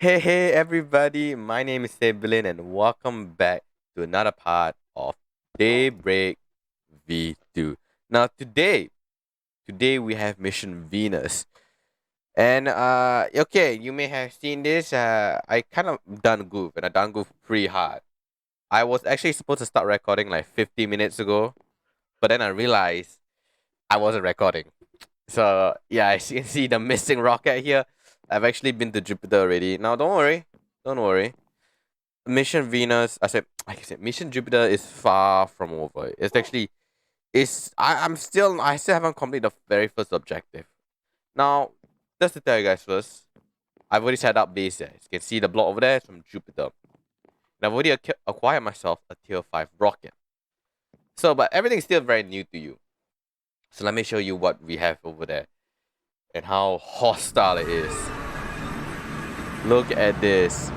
Hey everybody, my name is Sablin and welcome back to another part of Daybreak V2. Now today we have Mission Venus. And okay, you may have seen this. I kind of done goof and I done goof pretty hard. I was actually supposed to start recording like 50 minutes ago, but then I realized I wasn't recording. So yeah, as you can see the missing rocket here. I've actually been to Jupiter already. Now don't worry. Mission Venus, like I said, Mission Jupiter is far from over. It's actually, I still haven't completed the very first objective. Now, just to tell you guys first, I've already set up base there. As you can see the block over there is from Jupiter. And I've already acquired myself a tier 5 rocket. So, but everything's still very new to you. So let me show you what we have over there and how hostile it is. Look at this.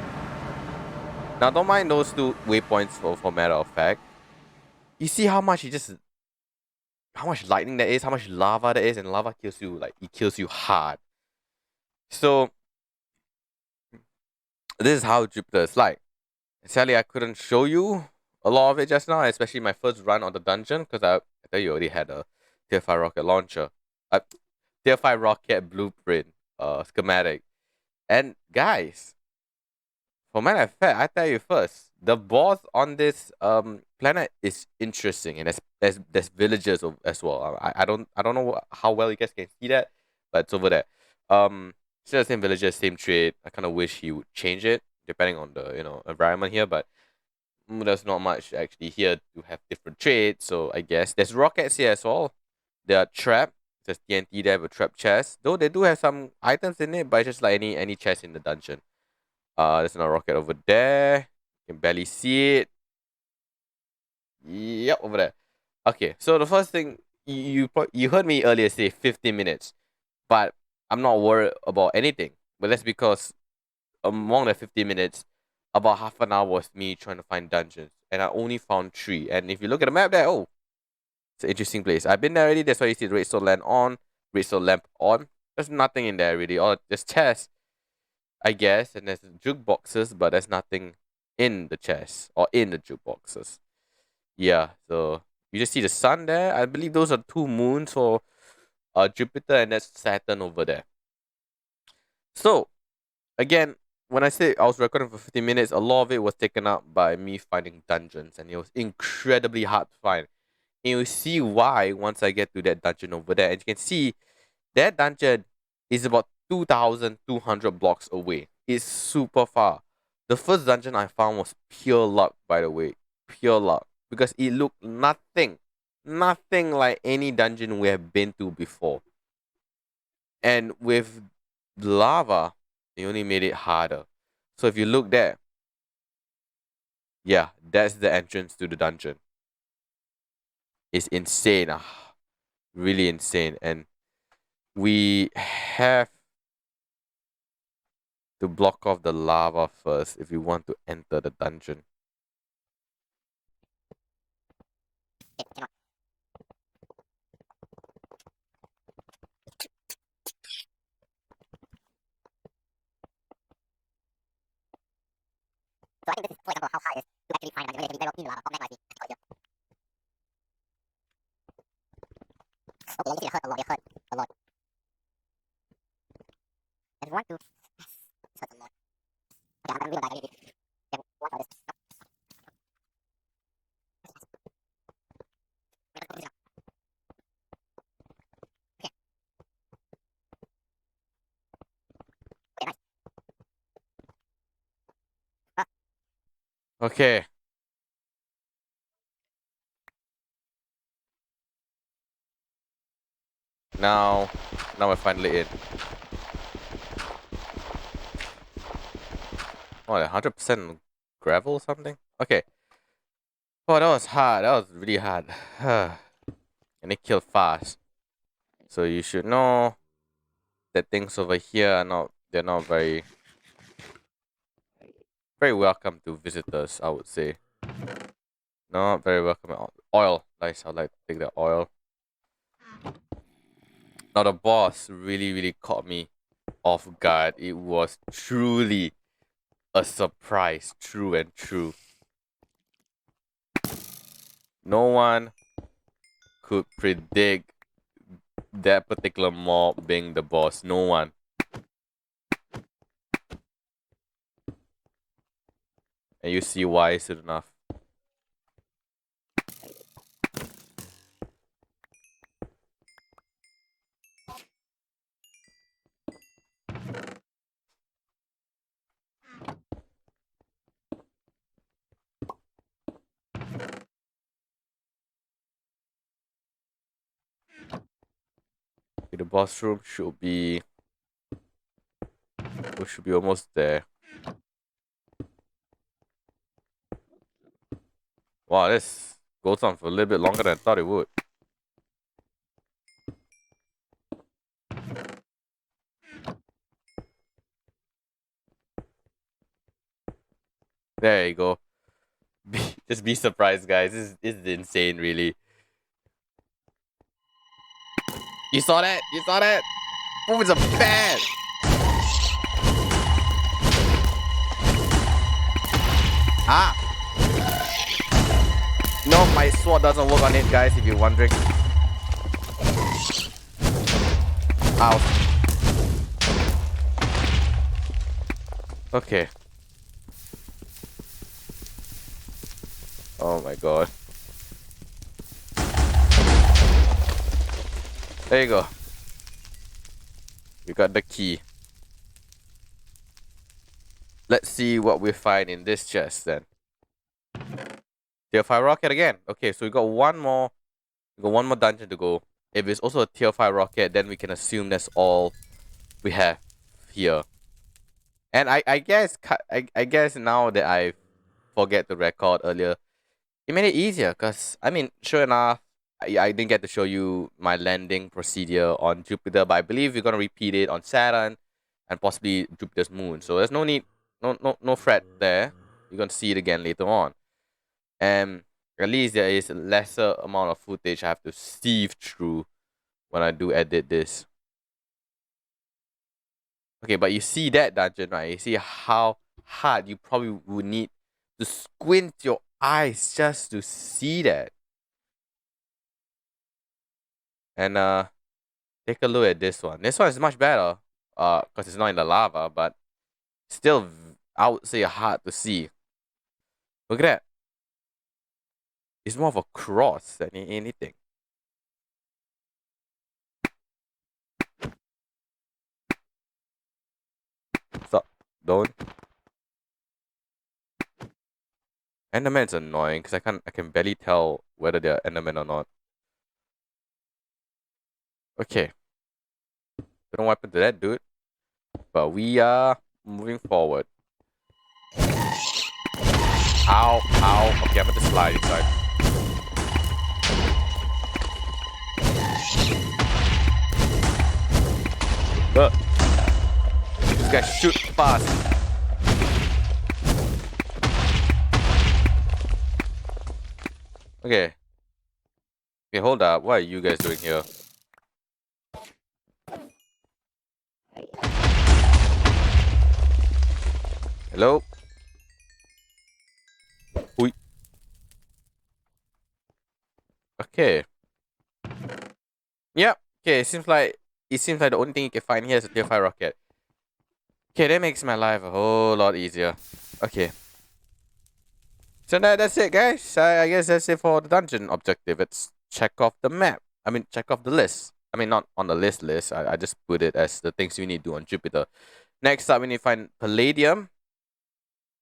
Now, don't mind those two waypoints for matter of fact. You see how much how much lightning there is, how much lava there is, and lava kills you, like, it kills you hard. So, this is how Jupiter is like. Sadly, I couldn't show you a lot of it just now, especially my first run on the dungeon, because I tell you already had a tier 5 rocket launcher. Tier 5 rocket blueprint, schematic. And guys, for matter of fact, I tell you first, the boss on this planet is interesting, and there's villagers as well. I don't know how well you guys can see that, but it's over there. Still the same villagers, same trade. I kind of wish he would change it depending on the environment here, but there's not much actually here to have different trades. So I guess there's rockets here as well. There are trap. There's TNT there with trap chest. Though they do have some items in it, but it's just like any chest in the dungeon. There's another rocket over there. You can barely see it. Yep, over there. Okay, so the first thing you heard me earlier say 15 minutes, but I'm not worried about anything. But that's because among the 15 minutes, about half an hour was me trying to find dungeons, and I only found 3. And if you look at the map there, oh, it's an interesting place. I've been there already. That's why you see the redstone lamp on. There's nothing in there really. Or there's chests, I guess, and there's jukeboxes, but there's nothing in the chests or in the jukeboxes. Yeah, so you just see the sun there. I believe those are 2 moons for Jupiter, and that's Saturn over there. So, again, when I say I was recording for 15 minutes, a lot of it was taken up by me finding dungeons, and it was incredibly hard to find. And you'll see why once I get to that dungeon over there. And you can see that dungeon is about 2,200 blocks away. It's super far. The first dungeon I found was pure luck, by the way. Pure luck. Because it looked nothing like any dungeon we have been to before. And with lava, they only made it harder. So if you look there, yeah, that's the entrance to the dungeon. It's insane. Really insane. And we have to block off the lava first if we want to enter the dungeon. So I think this is, for example, how hard it is to actually find a dungeon. There will be lava from that might be here. Okay, you see it hurt a lot. It hurt a lot. There's 1, 2. Yes, it hurts a lot. Okay, I'm gonna die already. Okay, watch out this. Okay, nice. Okay. Now we're finally in. Oh, 100% gravel or something? Okay. Oh, that was hard. That was really hard. And it killed fast. So you should know that things over here are they're not very welcome to visitors, I would say. Not very welcome. Oil. Nice, I'd like to take the oil. Now the boss really caught me off guard. It was truly a surprise, true and true. No one could predict that particular mob being the boss. No one. And you see why soon enough. Okay, the boss room should be almost there. Wow, this goes on for a little bit longer than I thought it would. There you go. Just be surprised, guys. This is insane, really. You saw that? You saw that? Movements are bad. Ah! No, my sword doesn't work on it, guys, if you're wondering. Ow. Okay. Oh my god. There you go. We got the key. Let's see what we find in this chest then. Tier 5 rocket again. Okay, so we got one more dungeon to go. If it's also a tier 5 rocket, then we can assume that's all we have here. And I guess now that I forget to record earlier, it made it easier because I mean, sure enough, I didn't get to show you my landing procedure on Jupiter, but I believe we're gonna repeat it on Saturn and possibly Jupiter's moon. So there's no need, no fret there. You're gonna see it again later on. And at least there is a lesser amount of footage I have to sieve through when I do edit this. Okay, but you see that dungeon, right? You see how hard you probably would need to squint your eyes just to see that. And take a look at this one. This one is much better, because it's not in the lava, but still, I would say hard to see. Look at that. It's more of a cross than anything. Stop. Don't. Enderman's annoying because I can barely tell whether they're Enderman or not. Okay. Don't know what happened to that dude. But we are moving forward. Ow, ow. Okay, I'm going to slide inside. This guy shoot fast. Okay. Okay, hold up. What are you guys doing here? Hello? Ui. Okay. Yep. Okay, it seems like the only thing you can find here is a tier 5 rocket. Okay, that makes my life a whole lot easier. Okay. So that's it, guys. I guess that's it for the dungeon objective. It's check off the map. I mean, check off the list. I mean, not on the list. I just put it as the things we need to do on Jupiter. Next up, we need to find Palladium.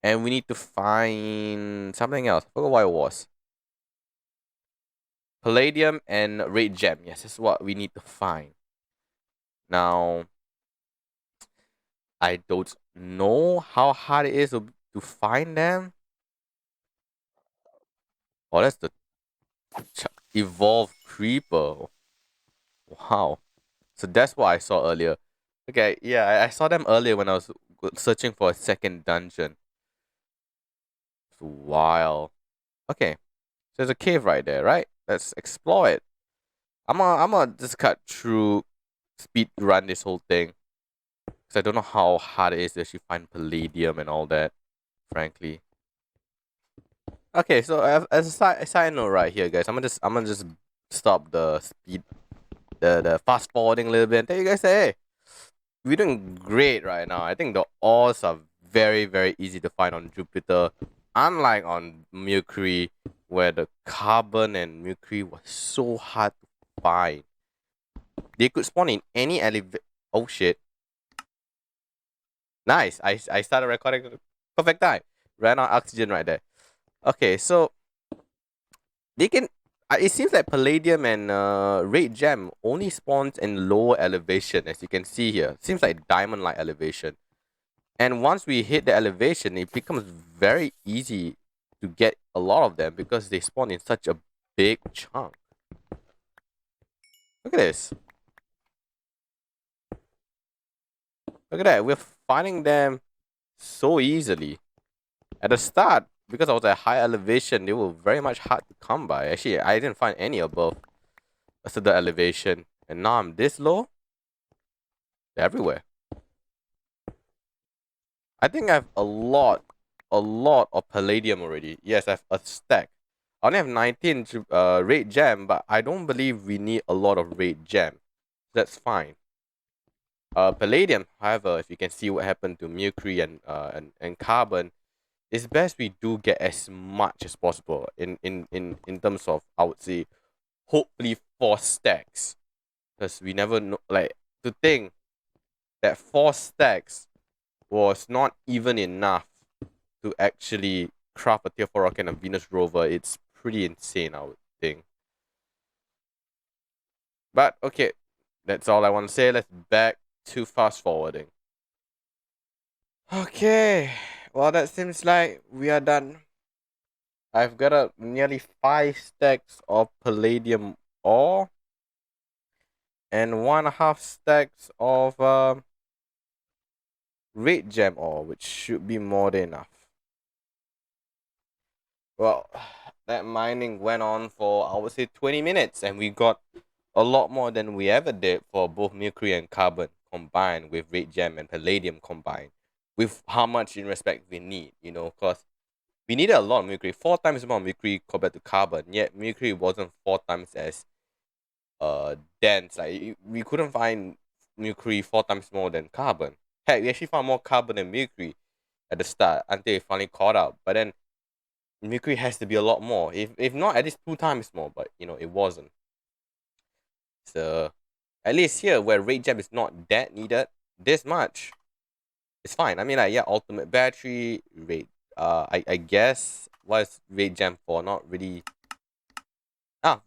And we need to find something else. I forgot what it was. Palladium and Red Gem. Yes, that's what we need to find. Now, I don't know how hard it is to find them. Oh, that's the Evolved Creeper. Wow. So that's what I saw earlier. Okay, yeah, I saw them earlier when I was searching for a second dungeon. It's wild. Okay. So there's a cave right there, right? Let's explore it. I'm gonna just cut through, speed run this whole thing. Because I don't know how hard it is to actually find Palladium and all that. frankly. Okay, so as a side note right here, guys, I'm gonna just stop the speed, the fast forwarding a little bit and tell you guys, hey, we're doing great right now. I think the ores are very easy to find on Jupiter, unlike on Mercury, where the carbon and Mercury was so hard to find. They could spawn in any Oh shit! Nice. I started recording perfect time. Ran out oxygen right there. Okay, so they can. It seems like palladium and red gem only spawns in lower elevation, as you can see here. Seems like diamond-like elevation. And once we hit the elevation, it becomes very easy to get a lot of them because they spawn in such a big chunk. Look at this. Look at that. We're finding them so easily. At the start, because I was at high elevation, they were very much hard to come by. Actually, I didn't find any above a certain elevation. And now I'm this low. They're everywhere. I think I have a lot of palladium already. Yes, I have a stack. I only have 19 red gem, but I don't believe we need a lot of red gem. That's fine. Palladium, however, if you can see what happened to mercury and carbon, it's best we do get as much as possible in terms of, I would say, hopefully 4 stacks. Because we never know, like, to think that 4 stacks was not even enough to actually craft a tier 4 rocket and a Venus rover. It's pretty insane, I would think. But okay, that's all I want to say. Let's back to fast forwarding. Okay, well, that seems like we are done. I've got nearly 5 stacks of palladium ore and 1.5 stacks of red gem ore, which should be more than enough. Well, that mining went on for, I would say, 20 minutes, and we got a lot more than we ever did for both mercury and carbon combined with red gem and palladium combined, with how much in respect we need, you know, because we needed a lot of mercury, 4 times more mercury compared to carbon, yet mercury wasn't 4 times as dense. Like, we couldn't find mercury 4 times more than carbon. Heck, we actually found more carbon than mercury at the start until it finally caught up. But then mercury has to be a lot more. If not, at least 2 times more. But you know, it wasn't. So at least here, where red gem is not that needed, this much, it's fine. I mean, like, yeah, ultimate battery, red. I guess what is red gem for? Not really.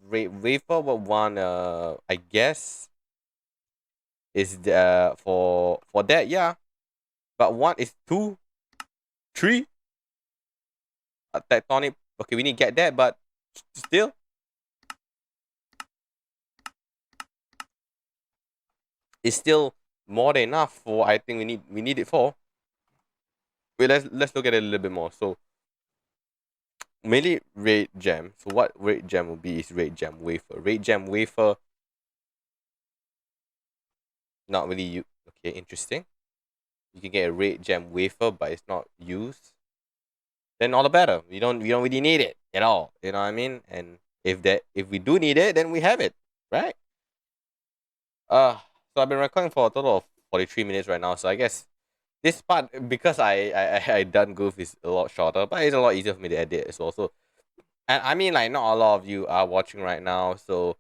Red wafer. What one? I guess is the for that, yeah. But 1 is 2, 3. A tectonic. Okay, we need to get that, but still, it's still more than enough for, I think we need it for. Wait, let's look at it a little bit more. So mainly red gem. So what red gem will be is red gem wafer. Red gem wafer. Not really you. Okay, interesting. You can get a red gem wafer, but it's not used. Then all the better. We don't really need it at all. You know what I mean? And if we do need it, then we have it, right? So I've been recording for a total of 43 minutes right now. So I guess this part, because I done goof, is a lot shorter, but it's a lot easier for me to edit as well. So, and I mean, like, not a lot of you are watching right now, so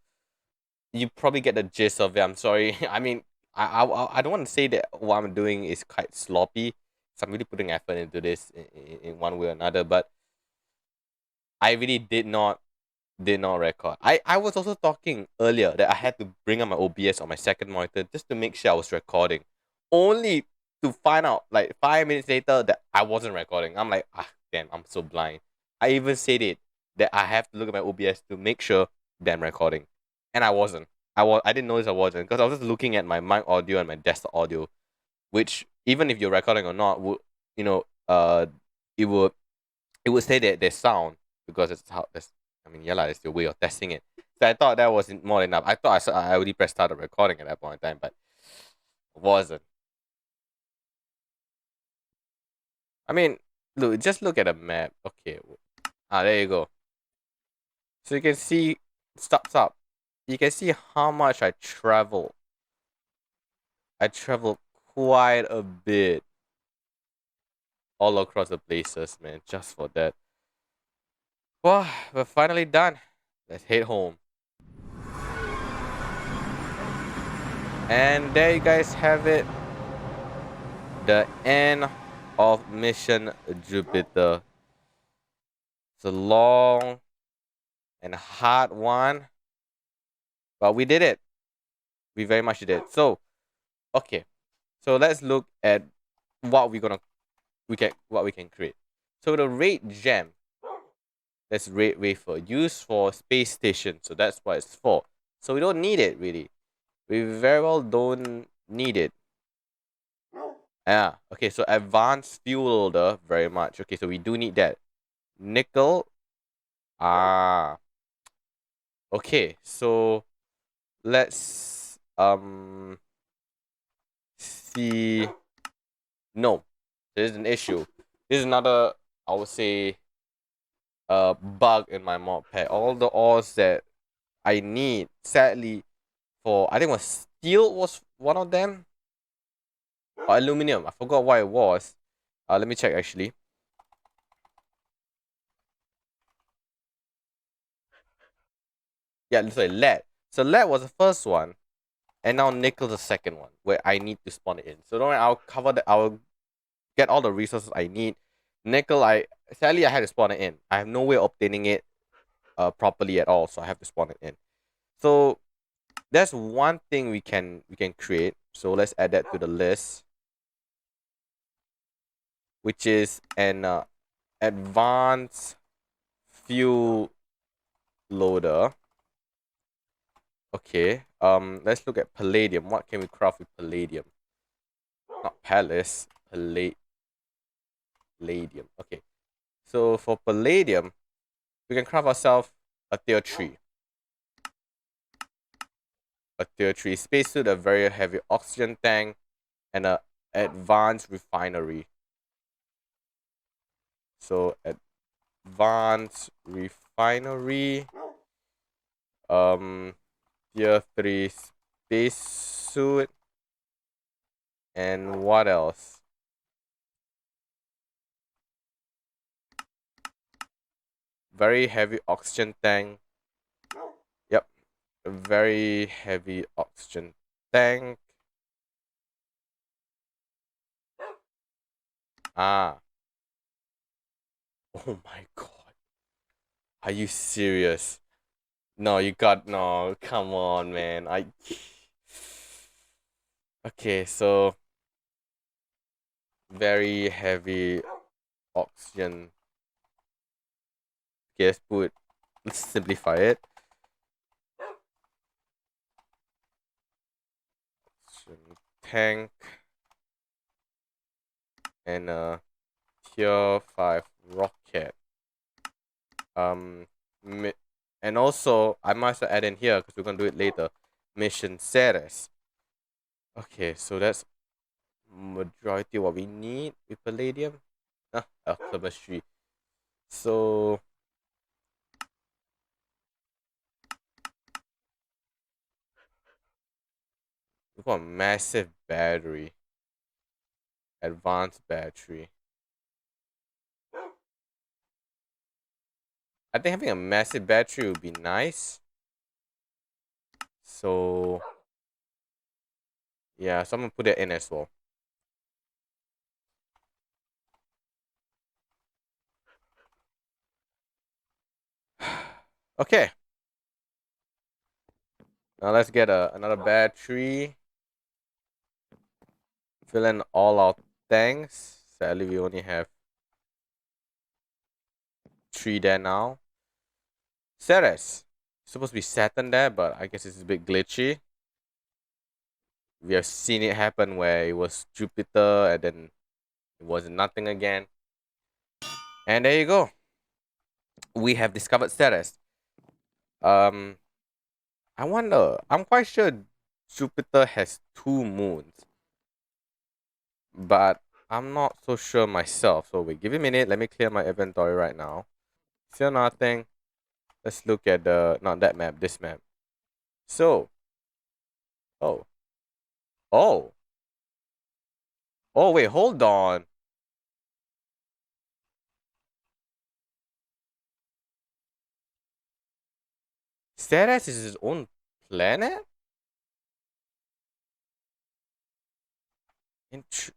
you probably get the gist of it. I'm sorry. I mean, I don't want to say that what I'm doing is quite sloppy. So I'm really putting effort into this in one way or another, but I really did not record. I was also talking earlier that I had to bring up my OBS on my second monitor just to make sure I was recording. Only to find out like 5 minutes later that I wasn't recording. I'm like, damn, I'm so blind. I even said it that I have to look at my OBS to make sure that I'm recording. And I wasn't. I didn't notice I wasn't, because I was just looking at my mic audio and my desktop audio, which, even if you're recording or not, would, you know, it would say that there's sound, because it's how that's, I mean, yeah, it's the way of testing it. So I thought that wasn't more enough. I thought I already pressed start the recording at that point in time, but it wasn't. I mean, look, just look at a map. Okay. There you go. So you can see, stop. You can see how much I travel. I travel quite a bit all across the places, man, just for that. Well, we're finally done. Let's head home. And there you guys have it. The end of Mission Jupiter. It's a long and hard one, but we did it. We very much did. So, okay. So let's look at what what we can create. So the raid gem, that's raid wafer, used for space station. So that's what it's for. So we don't need it really. We very well don't need it. Okay, so advanced fuel loader, very much. Okay, so we do need that. Nickel. Okay, so let's see. No, there's an issue. This is another, I would say, bug in my mod pack. All the ores that I need, sadly, for I think it was steel was one of them, or aluminum. I forgot what it was. Let me check actually. Yeah, sorry, lead. So lead was the first one, and now nickel's the second one where I need to spawn it in. So don't worry, I'll cover the. I'll get all the resources I need. Nickel, sadly I had to spawn it in. I have no way of obtaining it properly at all, so I have to spawn it in. So that's one thing we can create. So let's add that to the list, which is an advanced fuel loader. Okay. Let's look at palladium. What can we craft with palladium? Not palace. Palladium. Okay. So for palladium, we can craft ourselves a tier 3. A tier 3 spacesuit, a very heavy oxygen tank, and a advanced refinery. So advanced refinery, tier 3 spacesuit, and what else? Very heavy oxygen tank. Yep, a very heavy oxygen tank. Oh my god. Are you serious? No, no, come on, man. Okay, so very heavy oxygen. Okay, let's simplify it. Oxygen tank and a tier 5 rocket. And also I must add in here because we're gonna do it later. Mission Ceres. Okay, so that's majority what we need with palladium. Alchemistry. So we've got a massive battery. Advanced battery. I think having a massive battery would be nice. So yeah, so I'm gonna put it in as well. Okay. Now let's get another battery. Fill in all our tanks. Sadly, we only have 3 there now. Ceres. Supposed to be Saturn there, but I guess it's a bit glitchy. We have seen it happen where it was Jupiter and then it was nothing again. And there you go. We have discovered Ceres. I wonder. I'm quite sure Jupiter has 2 moons, but I'm not so sure myself. So wait, give me a minute. Let me clear my inventory right now. Still nothing. Let's look at not that map, this map. So, oh, oh, oh, wait, hold on. Ceres is his own planet?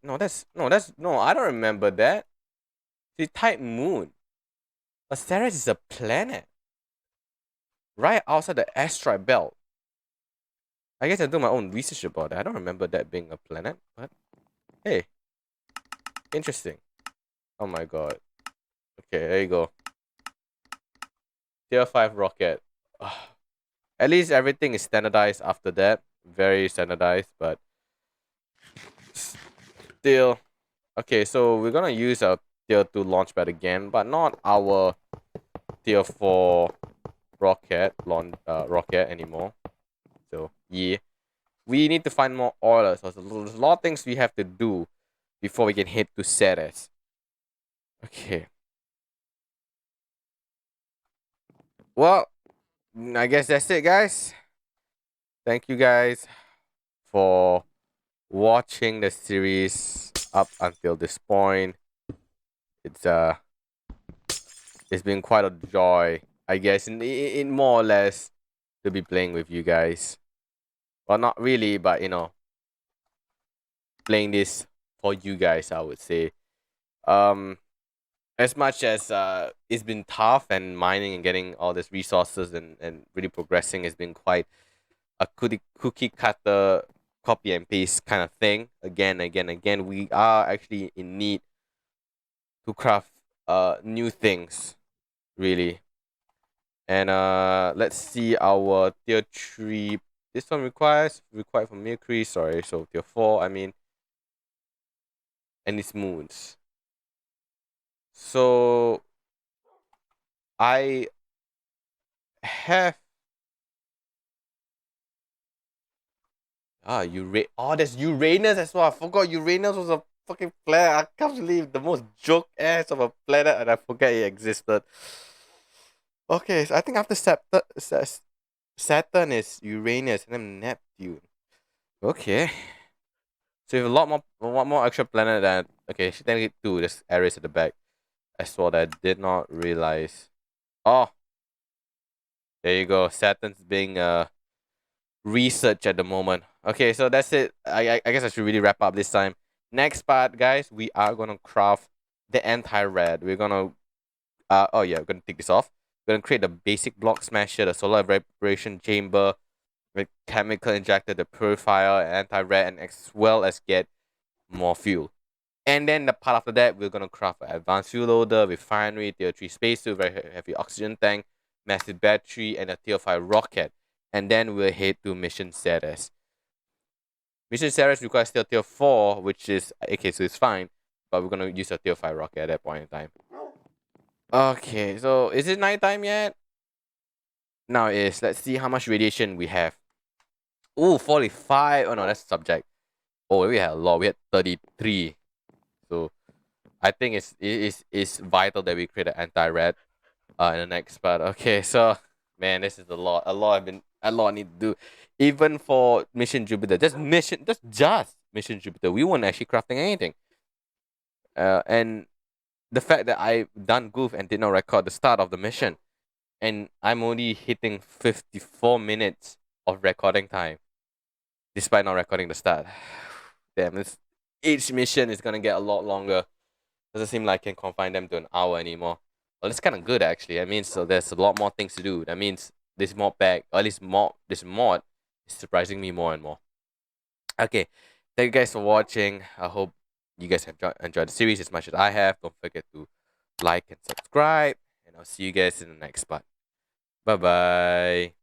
No, I don't remember that. The type moon. But Ceres is a planet. Right outside the asteroid belt. I guess I do my own research about it. I don't remember that being a planet, but hey. Interesting. Oh my god. Okay, there you go. Tier 5 rocket. At least everything is standardized after that. Very standardized, but still. Okay, so we're gonna use our tier 2 launchpad again, but not our tier 4 rocket anymore. So yeah, we need to find more orders. So there's a lot of things we have to do before we can head to Ceres. Okay. Well, I guess that's it, guys. Thank you guys for watching the series up until this point. It's been quite a joy, I guess, in more or less to be playing with you guys. Well, not really, but you know, playing this for you guys, I would say. As much as it's been tough and mining and getting all these resources and really progressing has been quite a cookie cutter copy and paste kind of thing. Again, we are actually in need to craft new things, really. And let's see our tier 3. This one required for Mercury, sorry, so tier 4, I mean, and its moons. So I have there's Uranus as well. I forgot Uranus was a fucking planet. I can't believe the most joke ass of a planet and I forget it existed. Okay, so I think after Saturn is Uranus and then Neptune. Okay. So you have a lot more one more extra planet than okay, technically 2, there's Aries at the back. As well that I did not realize. Oh, there you go. Saturn's being researched at the moment. Okay, so that's it. I guess I should really wrap up this time. Next part, guys, we are gonna craft the anti-red. We're gonna we're gonna take this off. We're gonna create the basic block smasher, the solar evaporation chamber, with chemical injector, the purifier, anti-red, and as well as get more fuel. And then the part after that, we're gonna craft an advanced fuel loader, refinery, tier 3 spacesuit, very heavy oxygen tank, massive battery, and a tier 5 rocket. And then we'll head to Mission Ceres. Mission Ceres requires still tier 4, which is okay, so it's fine. But we're gonna use a tier 5 rocket at that point in time. Okay, so is it nighttime yet? Now it is. Let's see how much radiation we have. Ooh, 45. Oh no, that's subject. Oh, we had a lot. We had 33. So I think it's vital that we create an anti-red in the next part. Okay, so man, this is a lot. A lot I need to do. Even for Mission Jupiter. Just Mission Jupiter. We weren't actually crafting anything. And the fact that I done goof and did not record the start of the mission. And I'm only hitting 54 minutes of recording time. Despite not recording the start. Damn, each mission is gonna get a lot longer. Doesn't seem like I can confine them to an hour anymore. Well, it's kind of good actually. I mean, so there's a lot more things to do. That means this mod pack, or at least this mod is surprising me more and more. Okay, thank you guys for watching. I hope you guys have enjoyed the series as much as I have. Don't forget to like and subscribe, and I'll see you guys in the next part. Bye bye.